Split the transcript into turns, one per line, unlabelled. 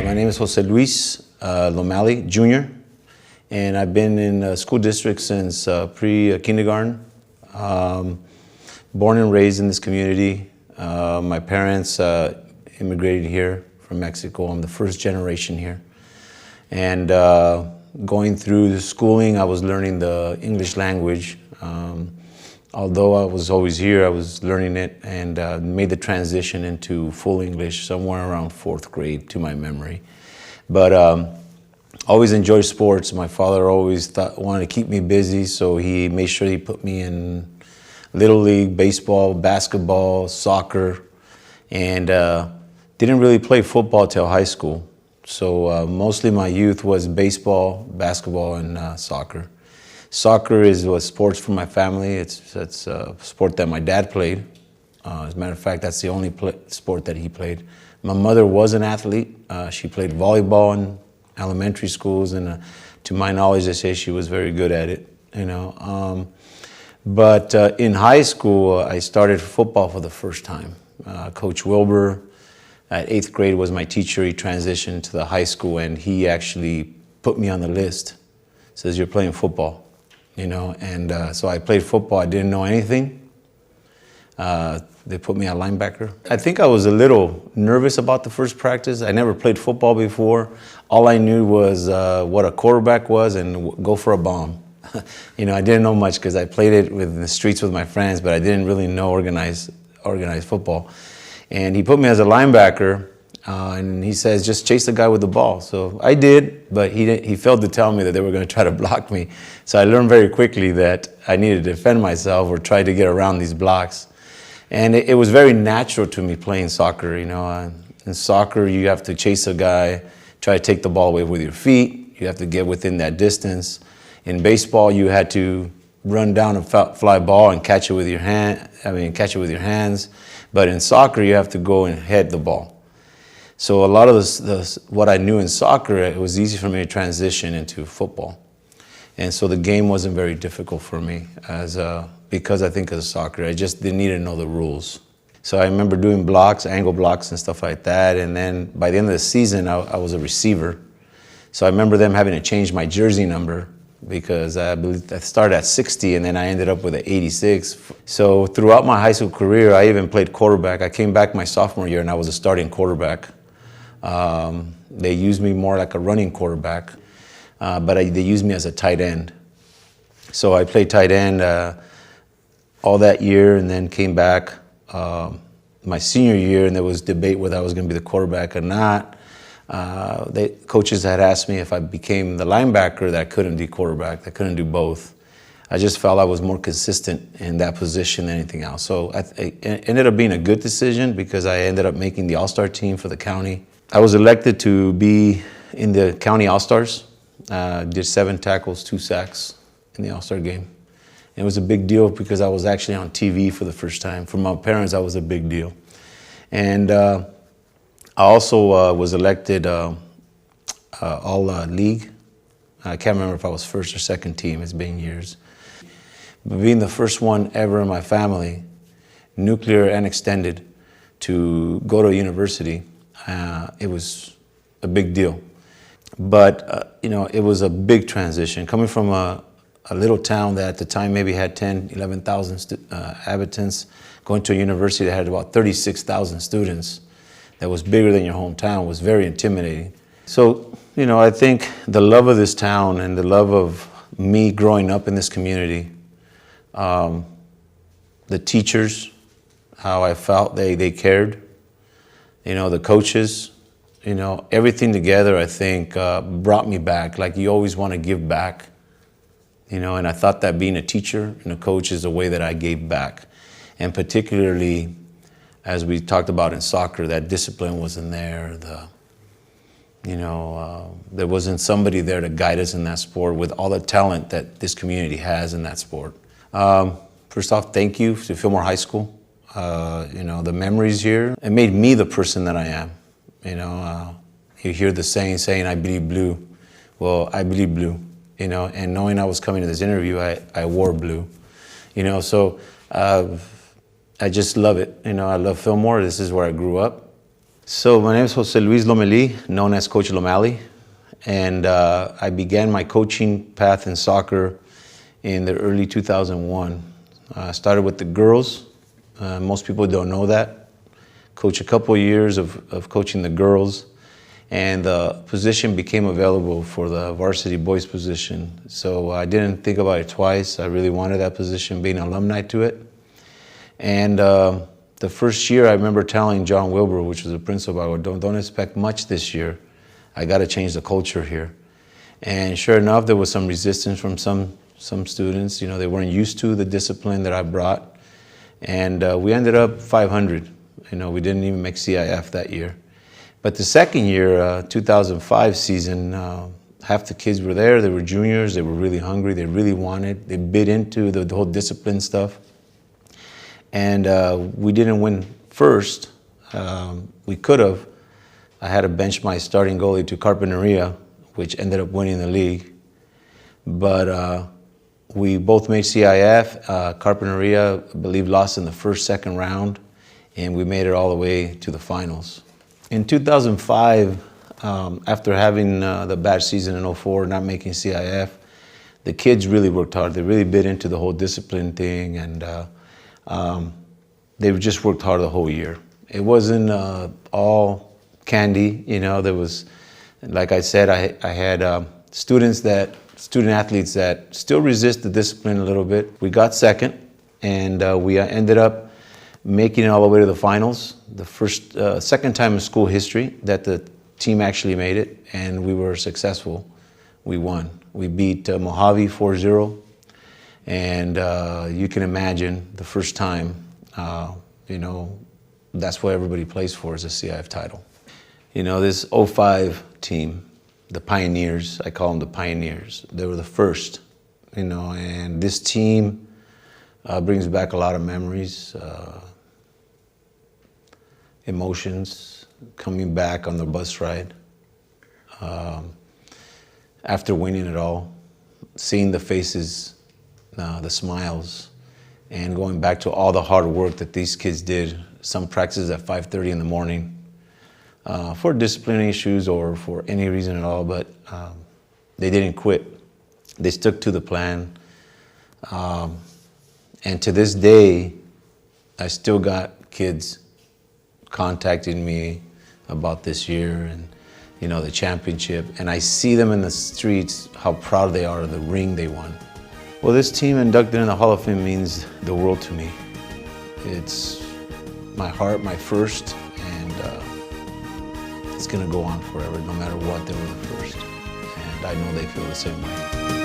My name is Jose Luis Lomeli, Jr., and I've been in school district since pre-kindergarten. Born and raised in this community. My parents immigrated here from Mexico. I'm the first generation here. And going through the schooling, I was learning the English language. Although I was always here, I was learning it and made the transition into full English somewhere around 4th grade to my memory. But always enjoyed sports. My father always wanted to keep me busy, so he made sure he put me in Little League, baseball, basketball, soccer, and didn't really play football till high school. So mostly my youth was baseball, basketball, and soccer. Soccer was sports for my family. It's a sport that my dad played. As a matter of fact, that's the only sport that he played. My mother was an athlete. She played volleyball in elementary schools, and to my knowledge, they say she was very good at it. But in high school, I started football for the first time. Coach Wilbur at 8th grade was my teacher. He transitioned to the high school, and he actually put me on the list. Says, "You're playing football." And so I played football. I didn't know anything. They put me at linebacker. I think I was a little nervous about the first practice. I never played football before. All I knew was what a quarterback was and go for a bomb. I didn't know much because I played it in the streets with my friends, but I didn't really know organized football. And he put me as a linebacker. And he says, just chase the guy with the ball. So I did, but he failed to tell me that they were going to try to block me. So I learned very quickly that I needed to defend myself or try to get around these blocks. And it was very natural to me playing soccer. In soccer, you have to chase a guy, try to take the ball away with your feet. You have to get within that distance. In baseball, you had to run down a fly ball and catch it with your hands. But in soccer, you have to go and head the ball. So a lot of what I knew in soccer, it was easy for me to transition into football. And so the game wasn't very difficult for me because I think of soccer. I just didn't need to know the rules. So I remember doing blocks, angle blocks and stuff like that. And then by the end of the season, I was a receiver. So I remember them having to change my jersey number because I believe I started at 60 and then I ended up with an 86. So throughout my high school career, I even played quarterback. I came back my sophomore year and I was a starting quarterback. They used me more like a running quarterback, but they used me as a tight end. So I played tight end all that year and then came back my senior year, and there was debate whether I was going to be the quarterback or not. Coaches had asked me if I became the linebacker that I couldn't do quarterback, I couldn't do both. I just felt I was more consistent in that position than anything else. So it ended up being a good decision because I ended up making the All-Star team for the county. I was elected to be in the county All-Stars. Did 7 tackles, 2 sacks in the All-Star game. And it was a big deal because I was actually on TV for the first time. For my parents, that was a big deal. And I also was elected All-League. I can't remember if I was first or second team. It's been years. But being the first one ever in my family, nuclear and extended, to go to a university, it was a big deal. But, it was a big transition. Coming from a little town that at the time maybe had 10, 11,000 inhabitants, going to a university that had about 36,000 students, that was bigger than your hometown, was very intimidating. So, I think the love of this town and the love of me growing up in this community, the teachers, how I felt they cared, the coaches, everything together, I think, brought me back. Like, you always want to give back, and I thought that being a teacher and a coach is a way that I gave back. And particularly, as we talked about in soccer, that discipline wasn't there. There wasn't somebody there to guide us in that sport with all the talent that this community has in that sport. First off, thank you to Fillmore High School. The memories here, it made me the person that I am. You hear the saying, I bleed blue. Well, I bleed blue, and knowing I was coming to this interview, I wore blue, so I just love it. I love Fillmore. This is where I grew up. So my name is Jose Luis Lomeli, known as Coach Lomeli, and I began my coaching path in soccer in the early 2001. I started with the girls. Most people don't know that. Coached a couple of years of coaching the girls, and the position became available for the varsity boys position. So I didn't think about it twice. I really wanted that position, being an alumni to it. And the first year, I remember telling John Wilbur, which was the principal, I go, don't expect much this year. I got to change the culture here. And sure enough, there was some resistance from some students. You know, they weren't used to the discipline that I brought. And we ended up 500. You know, we didn't even make CIF that year. But the second year, 2005 season, half the kids were there. They were juniors. They were really hungry. They really wanted. They bit into the whole discipline stuff. And we didn't win first. We could have. I had to bench my starting goalie to Carpinteria, which ended up winning the league. But we both made CIF. Carpinteria, I believe, lost in the second round, and we made it all the way to the finals. In 2005, after having the bad season in 2004, not making CIF, the kids really worked hard. They really bit into the whole discipline thing, and they just worked hard the whole year. It wasn't all candy, you know. There was, like I said, I had student athletes that still resist the discipline a little bit. We got second, and we ended up making it all the way to the finals. The second time in school history that the team actually made it, and we were successful. We won. We beat Mojave 4-0, and you can imagine the first time, you know, that's what everybody plays for, is a CIF title. You know, this 2005 team, the Pioneers, I call them the Pioneers. They were the first, you know, and this team brings back a lot of memories, emotions, coming back on the bus ride. After winning it all, seeing the faces, the smiles, and going back to all the hard work that these kids did. Some practices at 5:30 in the morning for disciplinary issues or for any reason at all, but they didn't quit. They stuck to the plan. And to this day, I still got kids contacting me about this year and, you know, the championship. And I see them in the streets, how proud they are of the ring they won. Well, this team inducted in the Hall of Fame means the world to me. It's my heart, my first, and it's gonna go on forever, no matter what. They were the first, and I know they feel the same way.